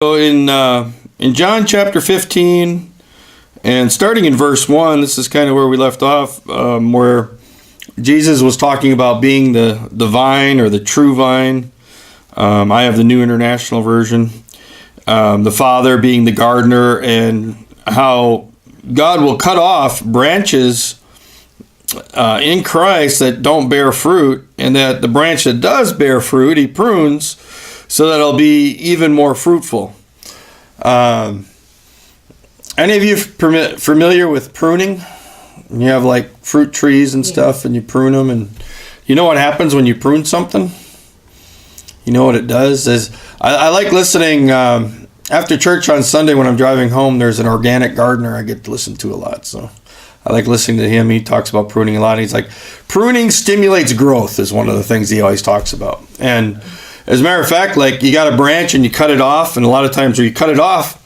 So in John chapter 15, and starting in verse 1, this is kind of where we left off, where Jesus was talking about being the vine or the true vine. I have the New International Version. The Father being the gardener, and how God will cut off branches in Christ that don't bear fruit, and that the branch that does bear fruit, he prunes so that it'll be even more fruitful. Any of you familiar with pruning? You have like fruit trees and stuff, and you prune them, and you know what happens when you prune something? You know what it does? I like listening after church on Sunday when I'm driving home. There's an organic gardener I get to listen to a lot, so I like listening to him. He talks about pruning a lot. He's like, pruning stimulates growth is one of the things he always talks about. And as a matter of fact, like, you got a branch and you cut it off, and a lot of times when you cut it off,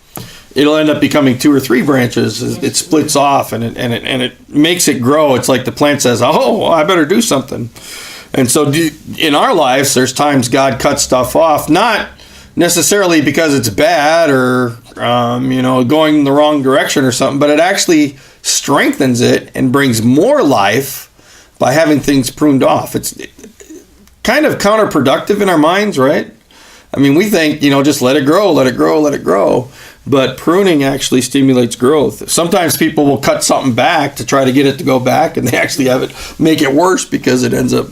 it'll end up becoming 2 or 3 branches. It splits off, and it makes it grow. It's like the plant says, "Oh, I better do something." And so in our lives, there's times God cuts stuff off, not necessarily because it's bad or going in the wrong direction or something, but it actually strengthens it and brings more life by having things pruned off. It's kind of counterproductive in our minds, right? I mean, we think, just let it grow, let it grow, let it grow. But pruning actually stimulates growth. Sometimes people will cut something back to try to get it to go back, and they actually make it worse because it ends up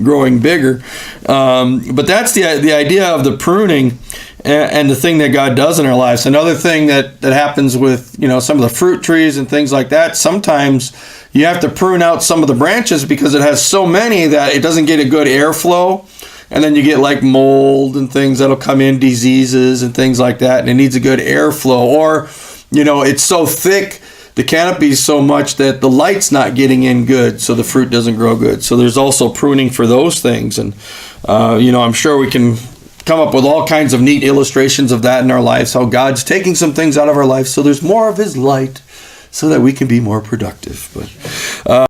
growing bigger. But that's the idea of the pruning and the thing that God does in our lives. Another thing that happens with some of the fruit trees and things like that, sometimes you have to prune out some of the branches because it has so many that it doesn't get a good airflow. And then you get like mold and things that'll come in, diseases and things like that. And it needs a good airflow. Or, it's so thick, the canopy is so much that the light's not getting in good, so the fruit doesn't grow good. So there's also pruning for those things. And, I'm sure we can come up with all kinds of neat illustrations of that in our lives, how God's taking some things out of our life so there's more of his light so that we can be more productive. But